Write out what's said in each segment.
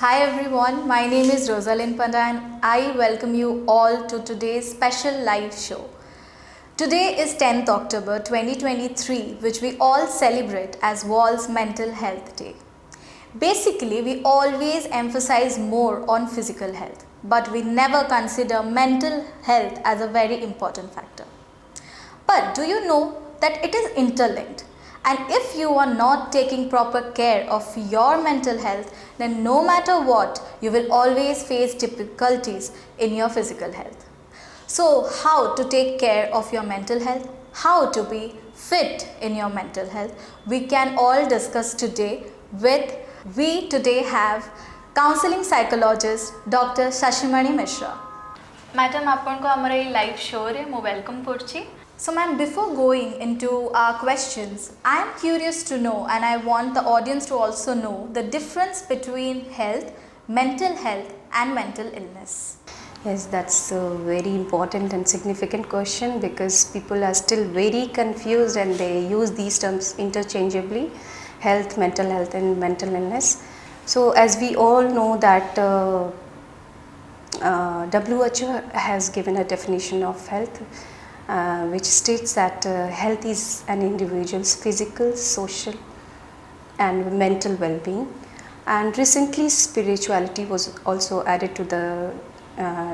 Hi everyone, my name is Rosalind Panda and I welcome you all to today's special live show. Today is 10th October 2023, which we all celebrate as World's Mental Health Day. Basically, we always emphasize more on physical health, but we never consider mental health as a very important factor. But do you know that it is interlinked? And if you are not taking proper care of your mental health, then no matter what, you will always face difficulties in your physical health. So, how to take care of your mental health? How to be fit in your mental health? We can all discuss today we today have counseling psychologist Dr. Shashi Mishra. Madam, आपनको हमारे live show रे मो welcome करची. So ma'am, before going into our questions, I am curious to know and I want the audience to also know the difference between health, mental health and mental illness. Yes, that's a very important and significant question because people are still very confused and they use these terms interchangeably, health, and mental illness. So as we all know that WHO has given a definition of health which states that health is an individual's physical, social and mental well-being, and recently spirituality was also added to the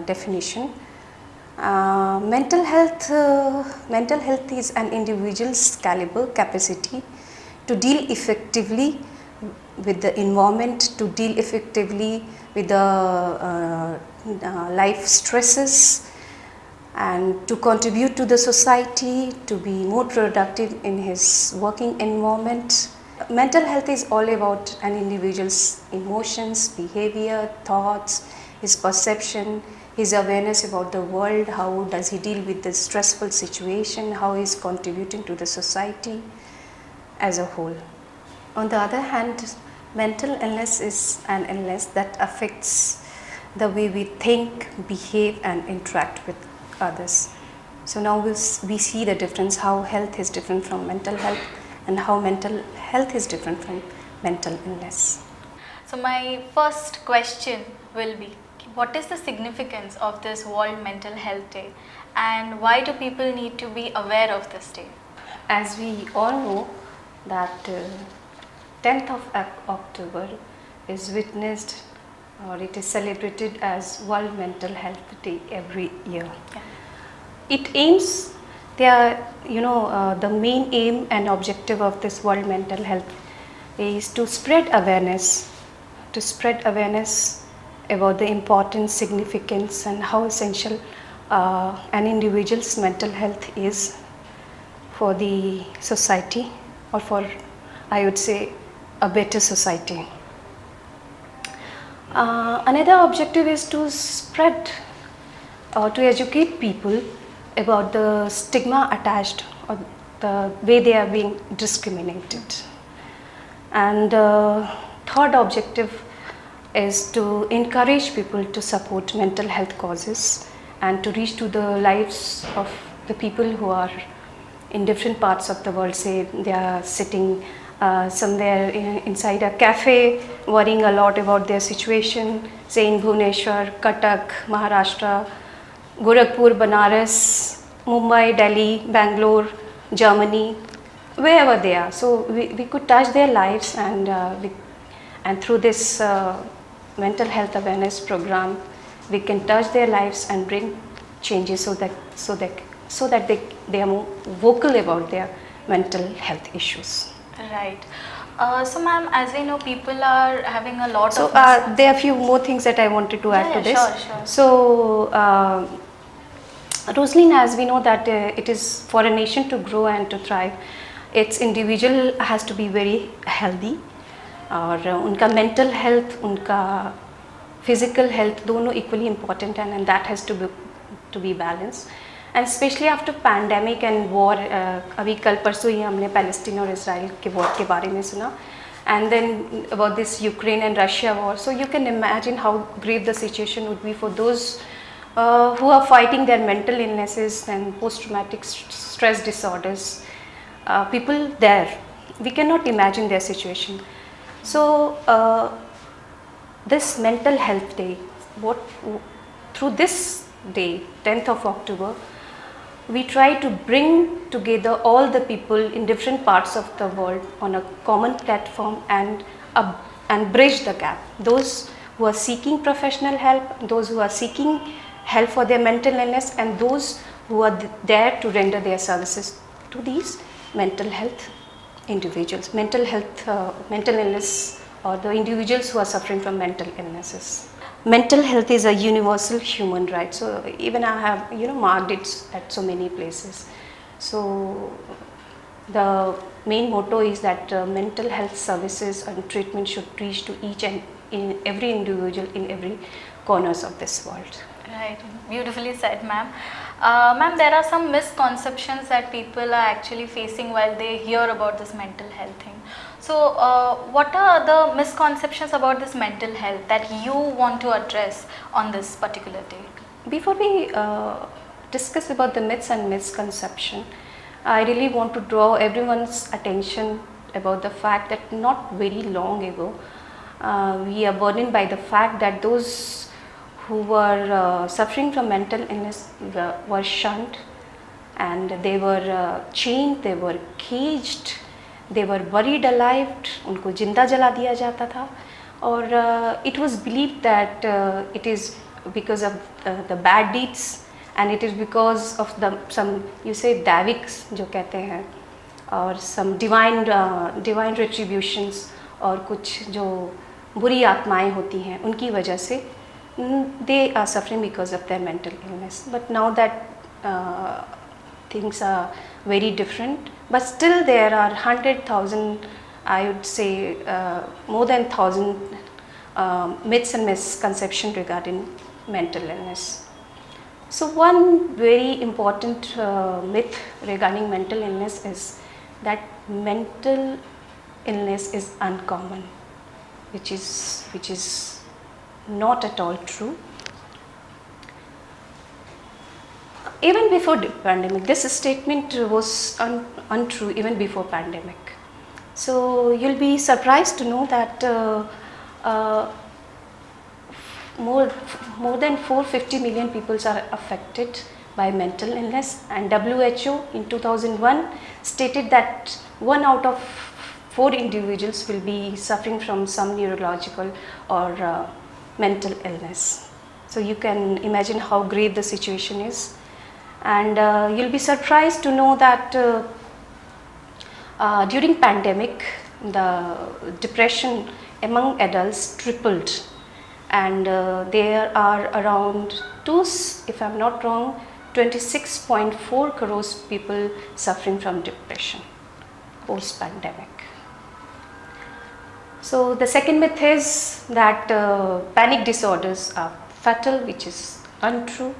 definition. Mental health is an individual's capacity to deal effectively with the environment, to deal effectively with the life stresses, and to contribute to the society, to be more productive in his working environment. Mental health is all about an individual's emotions, behavior, thoughts, his perception, his awareness about the world, how does he deal with the stressful situation, how he is contributing to the society as a whole. On the other hand, mental illness is an illness that affects the way we think, behave and interact with others. So now we see the difference, how health is different from mental health and how mental health is different from mental illness. So my first question will be, what is the significance of this World Mental Health Day and why do people need to be aware of this day? As we all know that 10th of October is witnessed or it is celebrated as World Mental Health Day every year. Yeah. It aims, the main aim and objective of this World Mental Health is to spread awareness about the importance, significance and how essential an individual's mental health is for the society, or for, I would say, a better society. Another objective is to spread or to educate people about the stigma attached or the way they are being discriminated. And third objective is to encourage people to support mental health causes and to reach to the lives of the people who are in different parts of the world. Say they are sitting somewhere inside a cafe worrying a lot about their situation, say in Bhubaneswar, Cuttack, Maharashtra, Gorakhpur, Banaras, Mumbai, Delhi, Bangalore, Germany, wherever they are. So we could touch their lives, and through this mental health awareness program, we can touch their lives and bring changes so that they are more vocal about their mental health issues. Right. So ma'am, as we know, people are having a lot of... there are a few more things that I wanted to add to this. Sure. So, Rosalind, as we know that it is for a nation to grow and to thrive, its individual has to be very healthy, और उनका mental health, उनका physical health दोनों equally important, and that has to be balanced. And especially after pandemic and war, अभी कल परसों ही हमने Palestine और Israel के वॉर के बारे में सुना, and then about this Ukraine and Russia war. So you can imagine how grave the situation would be for those who are fighting their mental illnesses and post-traumatic stress disorders. People there, we cannot imagine their situation. So this mental health day, what through this day, 10th of October, we try to bring together all the people in different parts of the world on a common platform and bridge the gap. Those who are seeking professional help, those who are seeking help for their mental illness, and those who are there to render their services to these mental health individuals, mental illness, or the individuals who are suffering from mental illnesses. Mental health is a universal human right. So even I have marked it at so many places. So the main motto is that mental health services and treatment should reach to each and in every individual in every corners of this world. Right, beautifully said, ma'am. Ma'am, there are some misconceptions that people are actually facing while they hear about this mental health thing. So, what are the misconceptions about this mental health that you want to address on this particular day? Before we discuss about the myths and misconception, I really want to draw everyone's attention about the fact that not very long ago, we are burdened by the fact that those who were suffering from mental illness were shunned, and they were chained, they were caged, they were buried alive, उनको जिंदा जला दिया जाता था, और it was believed that it is because of the bad deeds, and it is because of some you say davics जो कहते हैं, और some divine retributions, और कुछ जो बुरी आत्माएं होती हैं उनकी वजह से they are suffering because of their mental illness. But now that things are very different, but still there are 100,000, I would say more than 1,000 myths and misconceptions regarding mental illness. So one very important myth regarding mental illness is that mental illness is uncommon, which is not at all true. Even before the pandemic, this statement was untrue even before pandemic. So you'll be surprised to know that more than 450 million people are affected by mental illness, and WHO in 2001 stated that 1 out of 4 individuals will be suffering from some neurological or mental illness. So you can imagine how grave the situation is, and you'll be surprised to know that during pandemic the depression among adults tripled, and there are around if I'm not wrong, 26.4 crores people suffering from depression post pandemic. So the second myth is that panic disorders are fatal, which is untrue.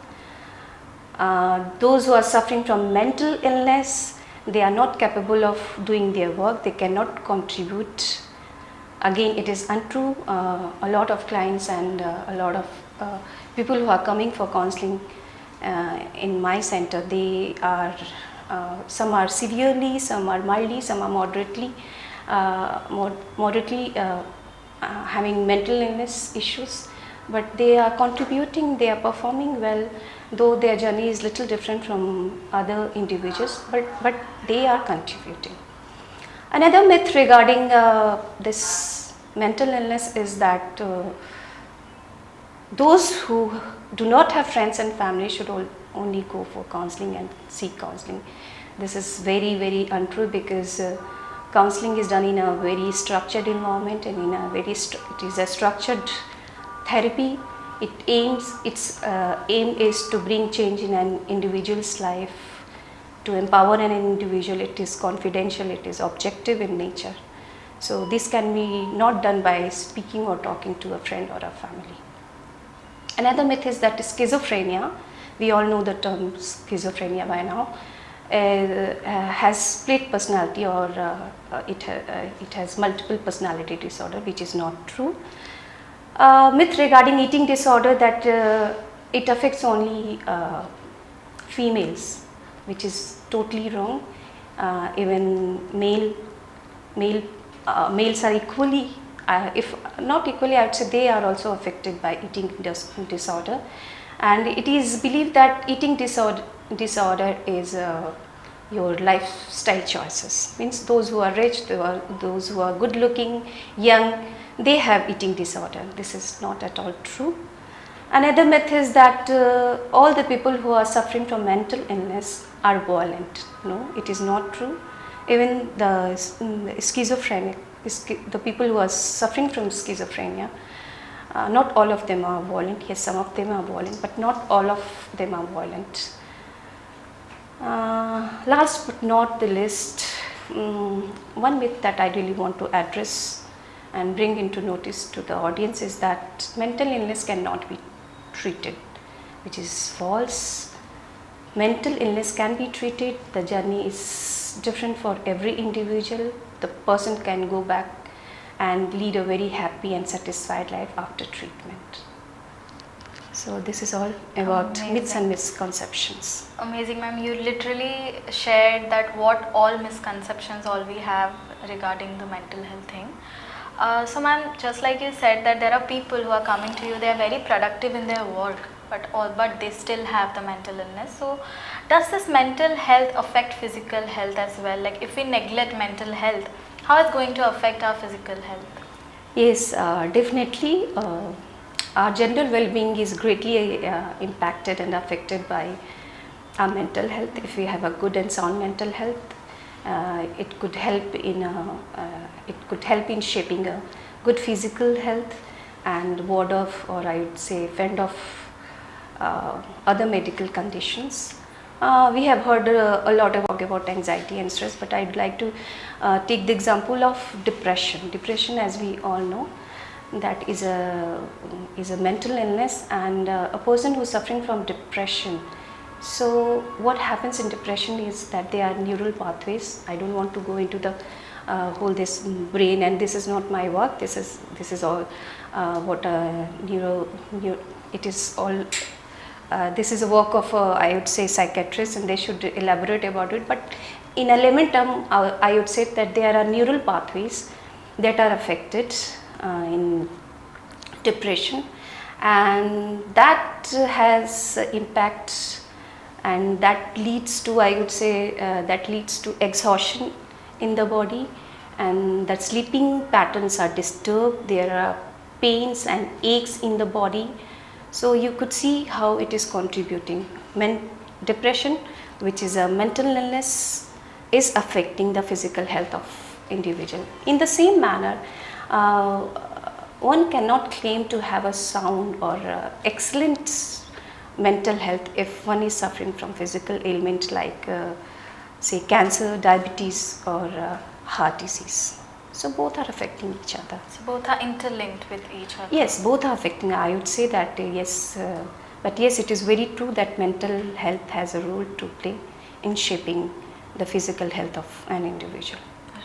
Those who are suffering from mental illness, they are not capable of doing their work, they cannot contribute. Again, it is untrue. A lot of clients and a lot of people who are coming for counseling in my center, they are some are severely, some are mildly, some are moderately having mental illness issues, but they are contributing, they are performing well, though their journey is little different from other individuals, but they are contributing. Another myth regarding this mental illness is that those who do not have friends and family should only go for counseling and seek counseling. This is very, very untrue, because counseling is done in a very structured environment, and in a very it is a structured therapy. Its aim is to bring change in an individual's life, to empower an individual. It is confidential, it is objective in nature. So this can be not done by speaking or talking to a friend or a family. Another myth is that schizophrenia, we all know the term schizophrenia by now, has split personality, or it has multiple personality disorder, which is not true. Myth regarding eating disorder, that it affects only females, which is totally wrong. Even males are equally if not equally, I would say they are also affected by eating disorder, and it is believed that eating disorder is your lifestyle choices. Means those who are rich, those who are good looking, young, they have eating disorder. This is not at all true. Another myth is that all the people who are suffering from mental illness are violent. No, it is not true. Even the schizophrenic, the people who are suffering from schizophrenia, not all of them are violent. Yes, some of them are violent, but not all of them are violent. Last but not the least, one myth that I really want to address and bring into notice to the audience is that mental illness cannot be treated, which is false. Mental illness can be treated. The journey is different for every individual. The person can go back and lead a very happy and satisfied life after treatment. So this is all about myths and misconceptions. Amazing, ma'am. You literally shared that what all misconceptions all we have regarding the mental health thing. So ma'am, just like you said that there are people who are coming to you, they are very productive in their work, but they still have the mental illness. So does this mental health affect physical health as well? Like if we neglect mental health, how is it going to affect our physical health? Yes, definitely. Our general well-being is greatly impacted and affected by our mental health. If we have a good and sound mental health, it could help in shaping a good physical health and ward off, or I would say fend off other medical conditions. We have heard a lot about anxiety and stress, but I'd like to take the example of depression. Depression, as we all know, that is a mental illness, and a person who is suffering from depression. So what happens in depression is that there are neural pathways. I don't want to go into the whole this brain, and this is not my work. This is all what it is all. This is a work of I would say psychiatrists, and they should elaborate about it. But in a layman term, I would say that there are neural pathways that are affected in depression, and that has impact, and that leads to, I would say, that leads to exhaustion in the body, and that sleeping patterns are disturbed. There are pains and aches in the body. So you could see how it is contributing. Depression, which is a mental illness, is affecting the physical health of individual. In the same manner, one cannot claim to have a sound or excellent mental health if one is suffering from physical ailment like say cancer, diabetes, or heart disease. So both are affecting each other. So both are interlinked with each other. Yes, both are affecting. I would say that yes, but yes, it is very true that mental health has a role to play in shaping the physical health of an individual.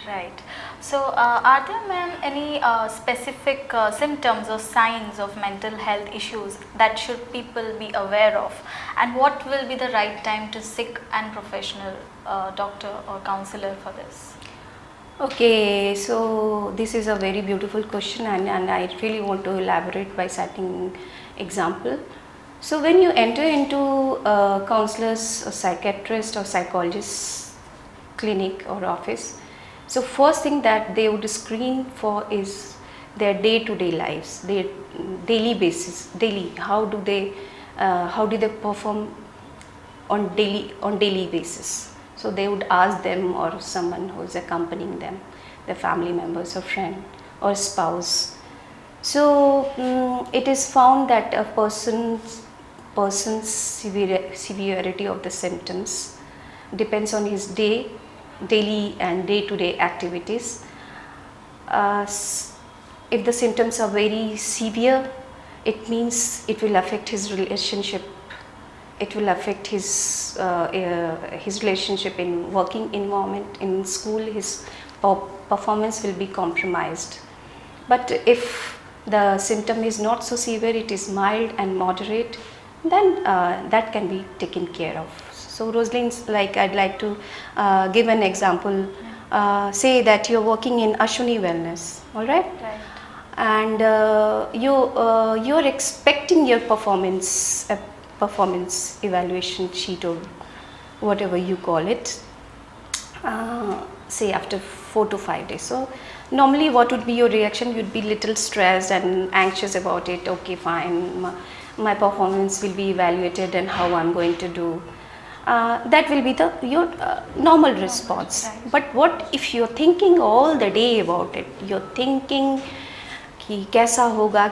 Right. So are there, ma'am, any specific symptoms or signs of mental health issues that should people be aware of, and what will be the right time to seek an professional doctor or counselor for this? Okay, so this is a very beautiful question, and I really want to elaborate by citing example. So when you enter into a counselor's, a psychiatrist or psychologist clinic or office, so first thing that they would screen for is their day-to-day lives, their daily basis, how do they perform on daily basis. So they would ask them, or someone who is accompanying them, their family members or friend or spouse. So it is found that a person's severity of the symptoms depends on his daily and day-to-day activities. If the symptoms are very severe, it means it will affect his relationship. It will affect his relationship in working environment, in school. His performance will be compromised. But if the symptom is not so severe, it is mild and moderate, then that can be taken care of. So Rosalind's, like, I'd like to give an example. Say that you're working in Ashwini Wellness, all right? Right. and you're expecting your performance evaluation sheet or whatever you call it, say after 4 to 5 days. So normally what would be your reaction? You'd be little stressed and anxious about it. Okay, fine, my performance will be evaluated and how I'm going to do. That will be your normal response. Right. But what if you're thinking all the day about it? You're thinking कि कैसा होगा,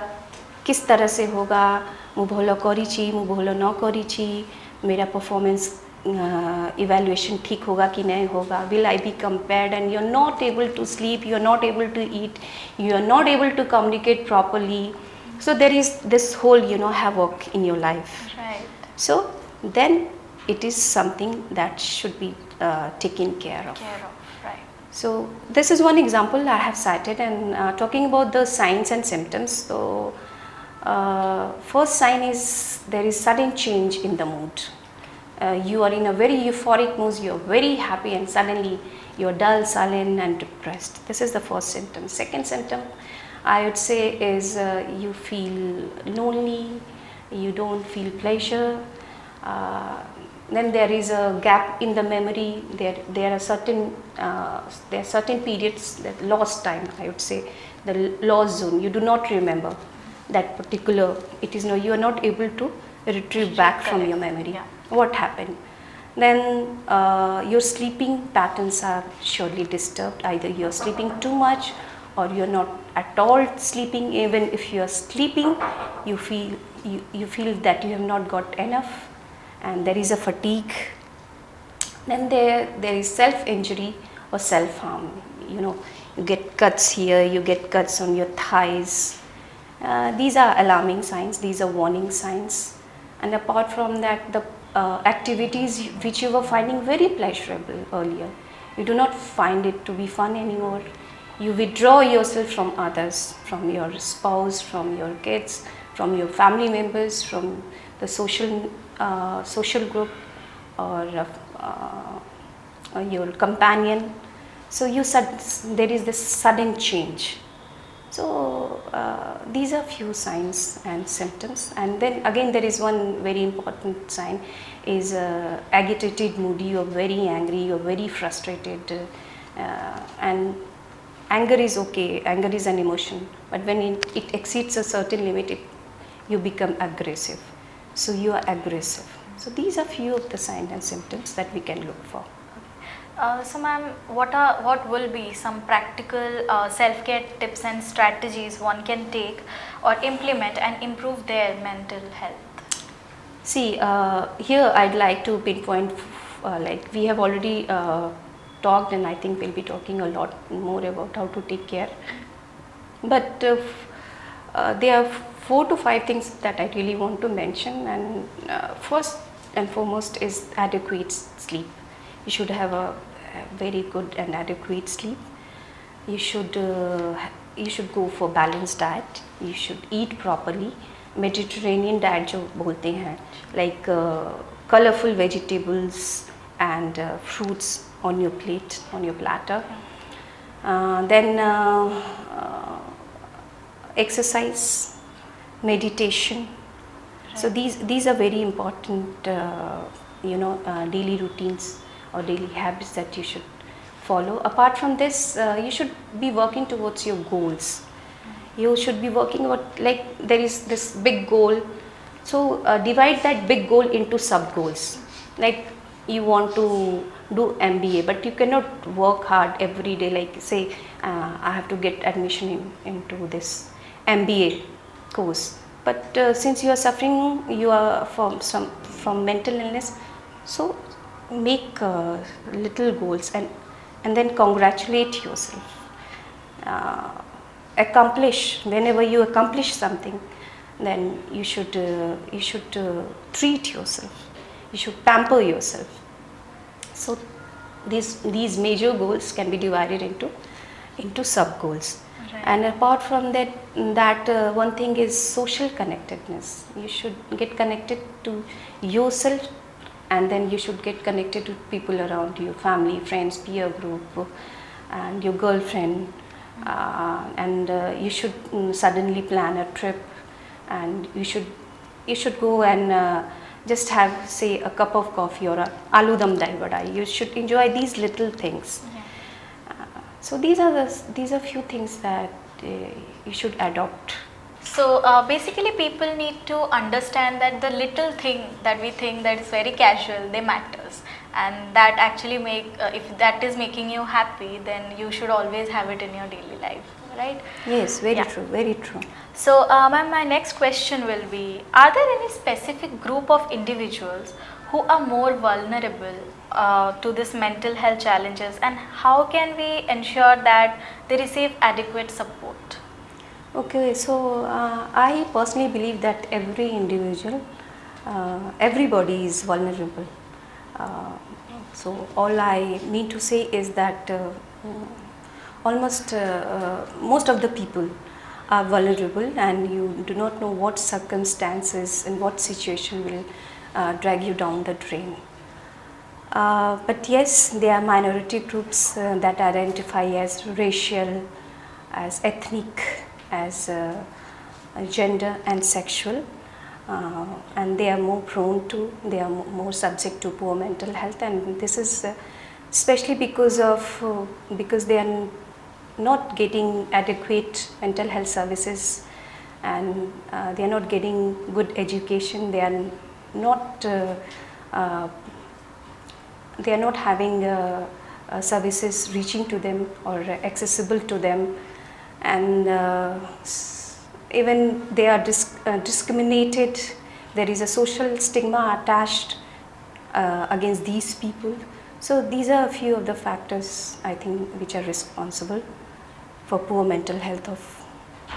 किस तरह से होगा, मु भल करी मु भल न करी, मेरा परफॉर्मेंस इवैल्यूएशन ठीक होगा कि नहीं होगा, will I be compared, and you're not able to sleep, you're not able to eat, you're not able to communicate properly. So there is this whole havoc in your life. Right. So then it is something that should be taken care of. Right. So this is one example I have cited, and talking about the signs and symptoms. So first sign is there is sudden change in the mood. You are in a very euphoric mood, you are very happy, and suddenly you are dull, sullen and depressed. This is the first symptom. Second symptom I would say is you feel lonely, you don't feel pleasure. Then there is a gap in the memory. There are certain periods, that lost time, I would say, the lost zone. You do not remember that particular. It is no. You are not able to retrieve back from your memory. Yeah. What happened? Then your sleeping patterns are surely disturbed. Either you are sleeping too much, or you are not at all sleeping. Even if you are sleeping, you feel that you have not got enough, and there is a fatigue. Then there is self-injury or self-harm. You get cuts here, you get cuts on your thighs. These are alarming signs, these are warning signs. And apart from that, the activities which you were finding very pleasurable earlier, you do not find it to be fun anymore. You withdraw yourself from others, from your spouse, from your kids, from your family members, from the social group, or your companion. So there is this sudden change. So these are few signs and symptoms. And then again there is one very important sign is agitated, moody, you're very angry, you're very frustrated, and anger is okay, anger is an emotion, but when it exceeds a certain limit, you become aggressive. So you are aggressive. So these are few of the signs and symptoms that we can look for. So ma'am, what will be some practical self-care tips and strategies one can take or implement and improve their mental health? See, here I'd like to pinpoint, like we have already talked, and I think we'll be talking a lot more about how to take care. But there are 4 to 5 things that I really want to mention, and first and foremost is adequate sleep. You should have a very good and adequate sleep. You should go for balanced diet. You should eat properly. Mediterranean diet जो बोलते हैं, like colorful vegetables and fruits on your plate, on your platter. Then exercise, meditation. Right. So these are very important daily routines or daily habits that you should follow. Apart from this, you should be working towards your goals. You should be working about, like there is this big goal, so divide that big goal into sub goals. Like you want to do MBA, but you cannot work hard every day, like say I have to get admission into this MBA course, but since you are suffering, you are from mental illness, so make little goals and then congratulate yourself. Accomplish, whenever you accomplish something, then you should treat yourself, you should pamper yourself. So these major goals can be divided into sub goals. Right. And apart from that one thing is social connectedness. You should get connected to yourself, and then you should get connected to people around you, family, friends, peer group, and your girlfriend, and you should suddenly plan a trip, and you should go and just have, say, a cup of coffee or a aloo dum dahi vada. You should enjoy these little things. So these are few things that you should adopt. So basically people need to understand that the little thing that we think that is very casual, they matters, and that actually if that is making you happy, then you should always have it in your daily life, right? Yes, very true, very true. So ma'am, my next question will be, are there any specific group of individuals who are more vulnerable to this mental health challenges, and how can we ensure that they receive adequate support? Okay, so I personally believe that every individual, everybody is vulnerable. So all I need to say is that most of the people are vulnerable, and you do not know what circumstances and what situation will drag you down the drain. But yes, there are minority groups that identify as racial, as ethnic, as gender and sexual, and they are more prone to, they are more subject to poor mental health, and this is especially because they are not getting adequate mental health services, and they are not getting good education. They are not having services reaching to them or accessible to them, and even they are discriminated. There is a social stigma attached against these people. So these are a few of the factors, I think, which are responsible for poor mental health of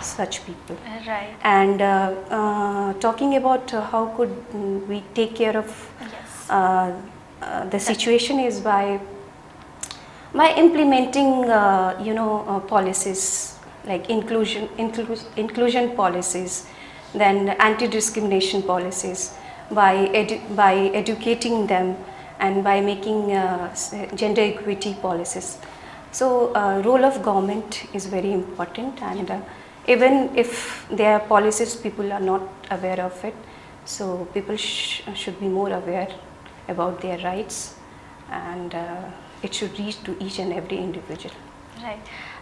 such people. Right. And talking about how could we take care of the situation is by implementing policies like inclusion policies, then anti-discrimination policies, by educating them, and by making gender equity policies. So role of government is very important, and even if there are policies, people are not aware of it, so people should be more aware about their rights, and it should reach to each and every individual. Right.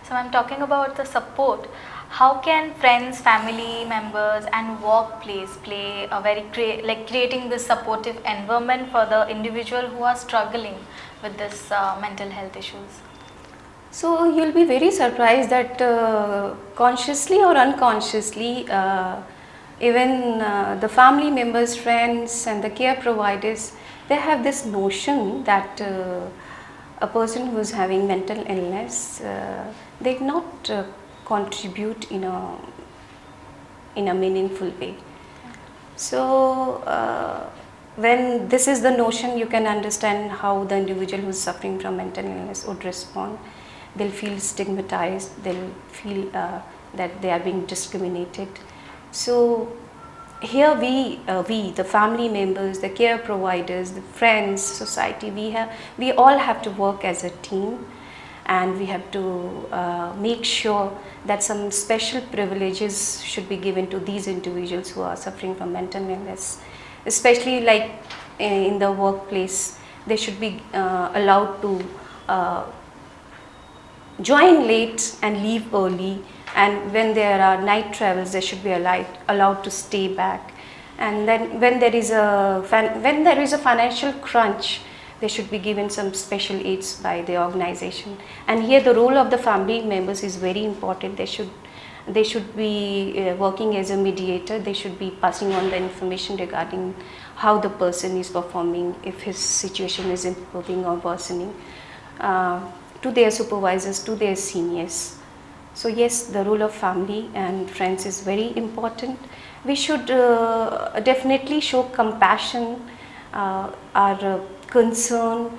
So I'm talking about the support. How can friends, family members and workplace play a very creating this supportive environment for the individual who are struggling with this mental health issues? So you'll be very surprised that consciously or unconsciously, even the family members, friends and the care providers, they have this notion that a person who is having mental illness, they cannot contribute in a meaningful way. So when this is the notion, you can understand how the individual who is suffering from mental illness would respond. They'll feel stigmatized, they'll feel that they are being discriminated. So here we the family members, the care providers, the friends, society, we all have to work as a team, and we have to make sure that some special privileges should be given to these individuals who are suffering from mental illness, especially like in the workplace. They should be allowed to join late and leave early, and when there are night travels, they should be allowed to stay back. And then when there is a financial crunch, they should be given some special aids by the organization. And here the role of the family members is very important. They should be working as a mediator. They should be passing on the information regarding how the person is performing, if his situation is improving or worsening, to their supervisors, to their seniors. So yes, the role of family and friends is very important. We should definitely show compassion, our concern,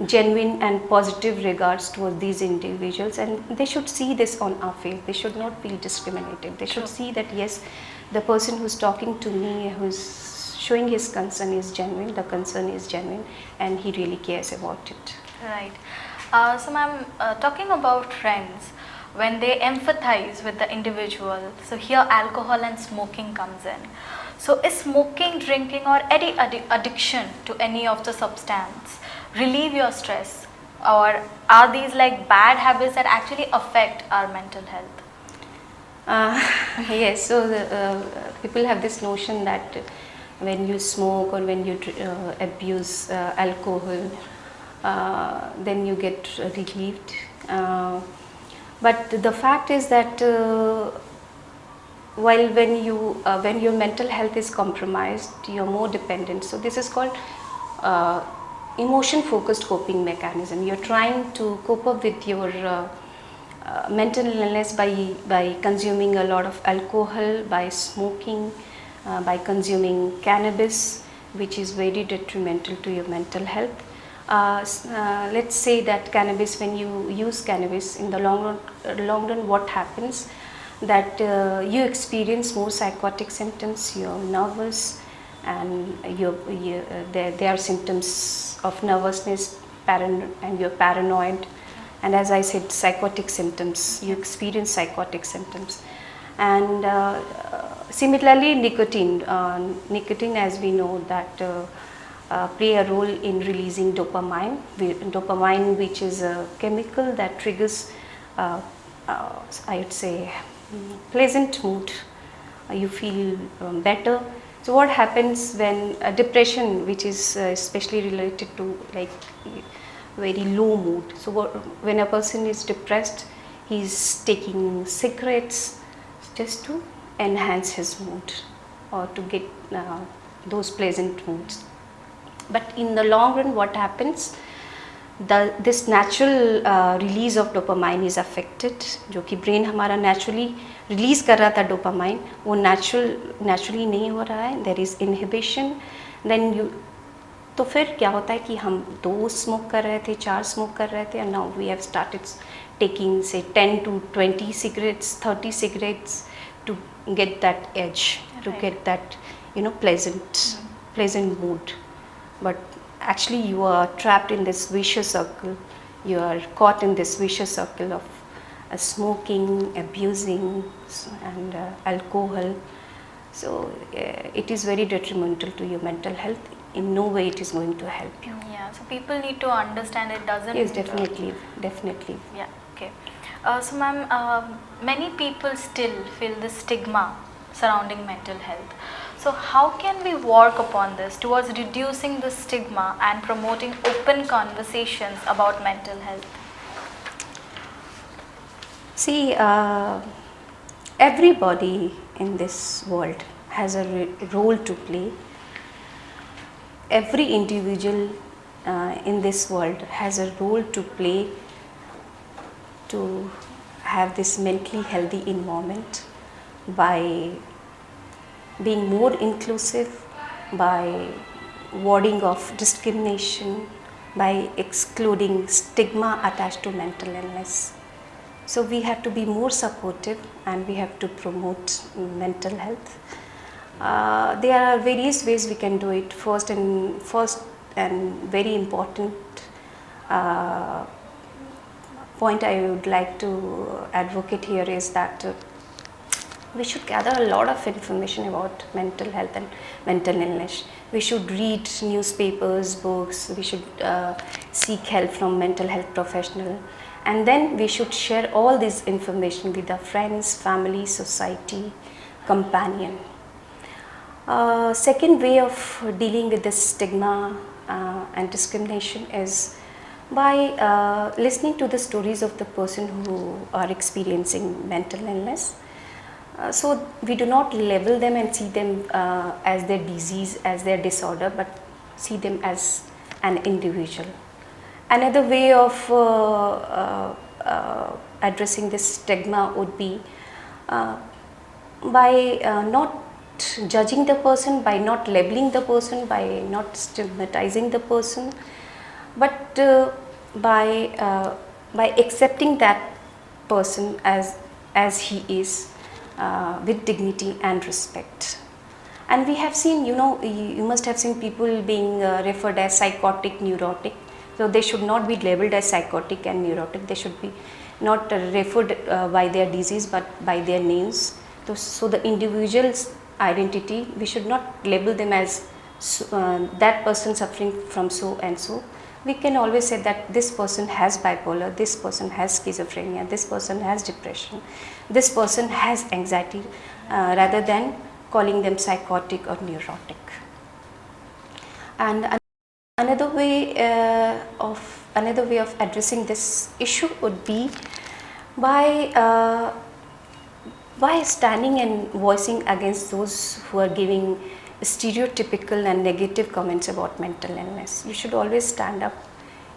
genuine and positive regards towards these individuals, and they should see this on our face. They should not feel discriminated. They should see that yes, the person who's talking to me, who's showing his concern is genuine, the concern is genuine, and he really cares about it. Right. So ma'am, talking about friends, when they empathize with the individual. So here alcohol and smoking comes in. So is smoking, drinking or any addiction to any of the substance relieve your stress, or are these like bad habits that actually affect our mental health? Yes, so people have this notion that when you smoke or when you abuse alcohol, then you get relieved. But the fact is that while when your mental health is compromised, you're more dependent. So this is called emotion focused coping mechanism. You're trying to cope up with your mental illness by consuming a lot of alcohol, by smoking, by consuming cannabis, which is very detrimental to your mental health. Let's say that cannabis, when you use cannabis, in the long run what happens, that you experience more psychotic symptoms, you're nervous, and there are symptoms of nervousness, and you're paranoid, and as I said, psychotic symptoms, you experience psychotic symptoms. And similarly, nicotine, as we know, that play a role in releasing dopamine, which is a chemical that triggers I would say pleasant mood. You feel better. So what happens when depression, which is especially related to like very low mood, so when a person is depressed, he's taking cigarettes just to enhance his mood or to get those pleasant moods. But in the long run, what happens, this natural release of dopamine is affected. जो कि brain हमारा naturally release कर रहा था dopamine, वो naturally नहीं हो रहा है. There is inhibition. Then तो फिर क्या होता है कि हम 2 स्मोक कर रहे थे, 4 स्मोक कर रहे थे, and now we have started taking say 10 to 20 cigarettes, 30 cigarettes to get that edge, to get that pleasant mood. But actually you are trapped in this vicious circle. You are caught in this vicious circle of smoking, abusing, and alcohol. So it is very detrimental to your mental health. In no way it is going to help you. Yeah, so people need to understand it doesn't. Yes, definitely. Yeah, okay. So ma'am, many people still feel the stigma surrounding mental health. So how can we work upon this towards reducing the stigma and promoting open conversations about mental health? See, everybody in this world has a role to play. Every individual in this world has a role to play to have this mentally healthy environment by being more inclusive, by warding off discrimination, by excluding stigma attached to mental illness. So we have to be more supportive and we have to promote mental health. There are various ways we can do it. First and very important point I would like to advocate here is that we should gather a lot of information about mental health and mental illness. We should read newspapers, books, we should seek help from mental health professional, and then we should share all this information with our friends, family, society, companion. Second way of dealing with this stigma and discrimination is by listening to the stories of the person who are experiencing mental illness. So we do not label them and see them as their disease, as their disorder, but see them as an individual. Another way of addressing this stigma would be by not judging the person, by not labeling the person, by not stigmatizing the person, but by accepting that person as he is, with dignity and respect. And we have seen, you must have seen people being referred as psychotic, neurotic. So they should not be labeled as psychotic and neurotic. They should be not referred by their disease but by their names. So the individual's identity, we should not label them as that person suffering from so and so. We can always say that this person has bipolar, this person has schizophrenia, this person has depression, this person has anxiety, rather than calling them psychotic or neurotic. And another way of addressing this issue would be by standing and voicing against those who are giving stereotypical and negative comments about mental illness. You should always stand up.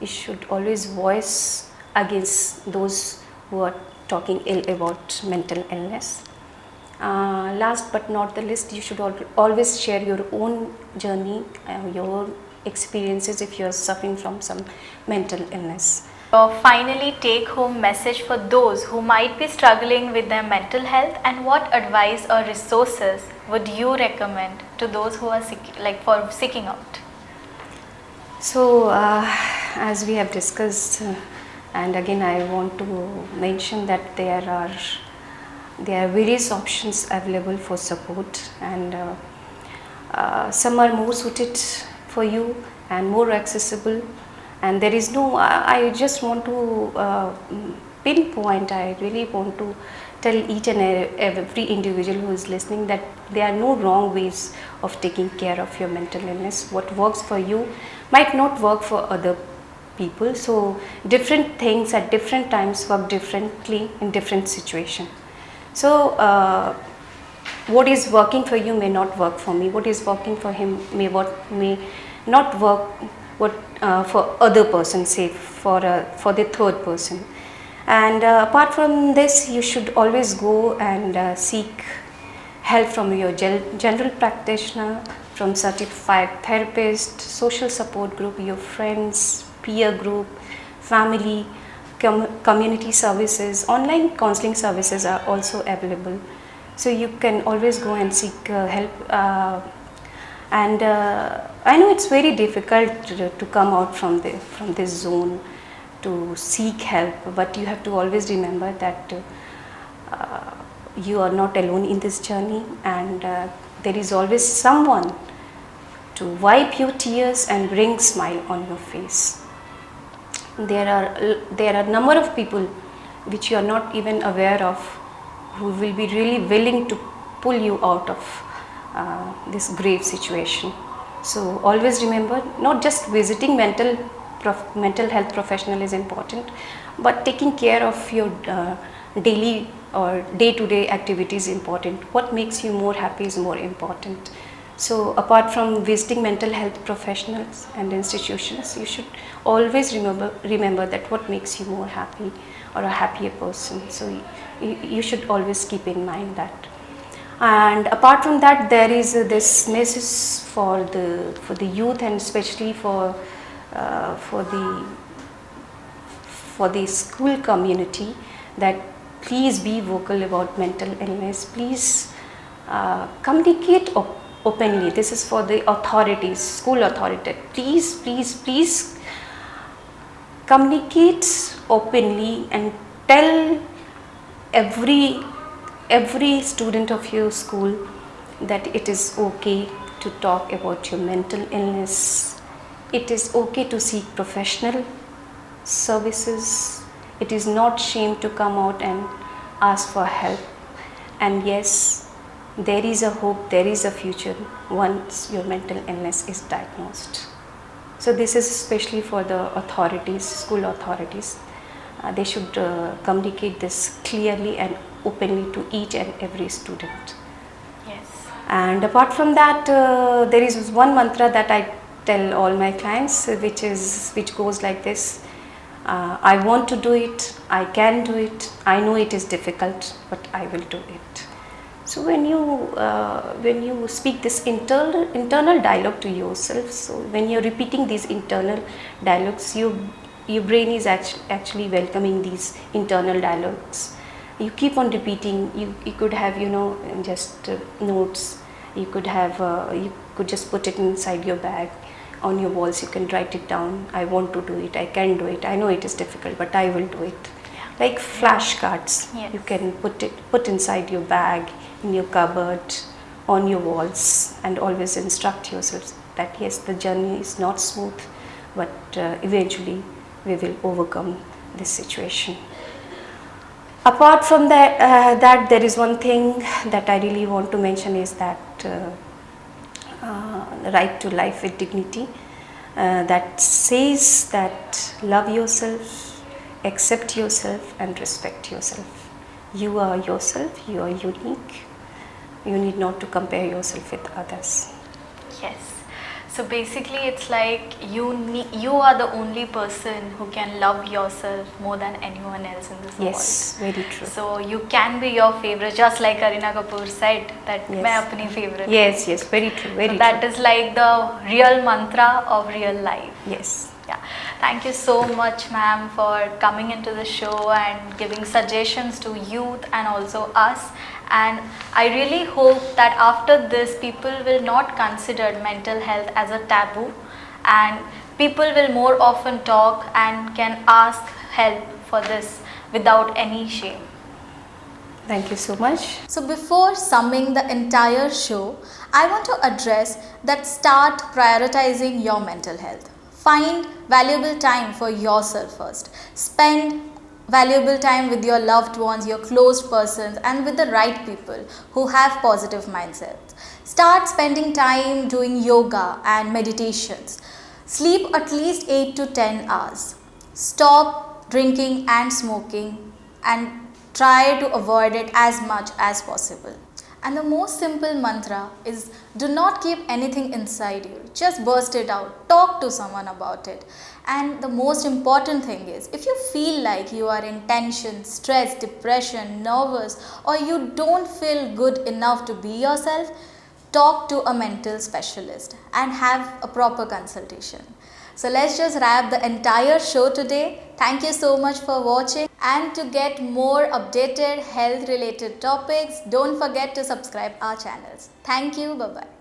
You should always voice against those who are talking ill about mental illness. Last but not the least, you should always share your own journey, your own experiences if you are suffering from some mental illness. Finally, take home message for those who might be struggling with their mental health, and what advice or resources would you recommend to those who are seeking out? So as we have discussed, and again I want to mention that there are various options available for support, and some are more suited for you and more accessible. And there is no, I just want to pinpoint, I really want to tell each and every individual who is listening that there are no wrong ways of taking care of your mental illness. What works for you might not work for other people. So different things at different times work differently in different situations. So what is working for you may not work for me. What is working for him may not work for other person, say for the third person. And apart from this, you should always go and seek help from your general practitioner, from certified therapist, social support group, your friends, peer group, family, community services. Online counseling services are also available, so you can always go and seek help. And I know it's very difficult to come out from this zone to seek help, but you have to always remember that you are not alone in this journey, and there is always someone to wipe your tears and bring smile on your face. There are a number of people which you are not even aware of, who will be really willing to pull you out of this grave situation. So always remember, not just visiting mental health professional is important, but taking care of your daily or day-to-day activities is important. What makes you more happy is more important. So apart from visiting mental health professionals and institutions, you should always remember that what makes you more happy or a happier person. So you should always keep in mind that. And apart from that, there is this message for the youth, and especially for the school community, that please be vocal about mental illness. Please communicate openly. This is for the authorities, school authority. Please communicate openly and tell every student of your school that it is okay to talk about your mental illness. It is okay to seek professional services. It is not shame to come out and ask for help. And yes, there is a hope, there is a future once your mental illness is diagnosed. So this is especially for the authorities, school authorities. They should communicate this clearly and openly to each and every student. Yes. And apart from that, there is one mantra that I tell all my clients, which goes like this: I want to do it, I can do it, I know it is difficult, but I will do it. So when you speak this internal dialogue to yourself, so when you're repeating these internal dialogues, your brain is actually welcoming these internal dialogues. You keep on repeating. You could have just notes. You could just put it inside your bag, on your walls. You can write it down. I want to do it, I can do it, I know it is difficult, but I will do it. Yeah. like flashcards. Yes. You can put inside your bag, in your cupboard, on your walls, and always instruct yourself that yes, the journey is not smooth, but eventually we will overcome this situation. Apart from that there is one thing that I really want to mention is that the right to life with dignity, that says that love yourself, accept yourself and respect yourself. You are yourself, you are unique. You need not to compare yourself with others. Yes. So basically it's like you are the only person who can love yourself more than anyone else in this world. Yes, very true. So you can be your favorite, just like Kareena Kapoor said that Yes. मैं अपनी favorite Yes, हूँ. yes, very true, very So true. that is like the real mantra of real life. Yes. Yeah. Thank you so much, ma'am, for coming into the show and giving suggestions to youth and also us. And I really hope that after this, people will not consider mental health as a taboo, and people will more often talk and can ask help for this without any shame. Thank you so much. So before summing the entire show, I want to address that start prioritizing your mental health. Find valuable time for yourself first. Spend valuable time with your loved ones, your close persons, and with the right people who have positive mindsets. Start spending time doing yoga and meditations. Sleep at least 8 to 10 hours. Stop drinking and smoking and try to avoid it as much as possible. And the most simple mantra is do not keep anything inside you. Just burst it out. Talk to someone about it. And the most important thing is if you feel like you are in tension, stress, depression, nervous, or you don't feel good enough to be yourself, talk to a mental specialist and have a proper consultation. So let's just wrap the entire show today. Thank you so much for watching, and to get more updated health related topics, don't forget to subscribe our channels. Thank you. Bye bye.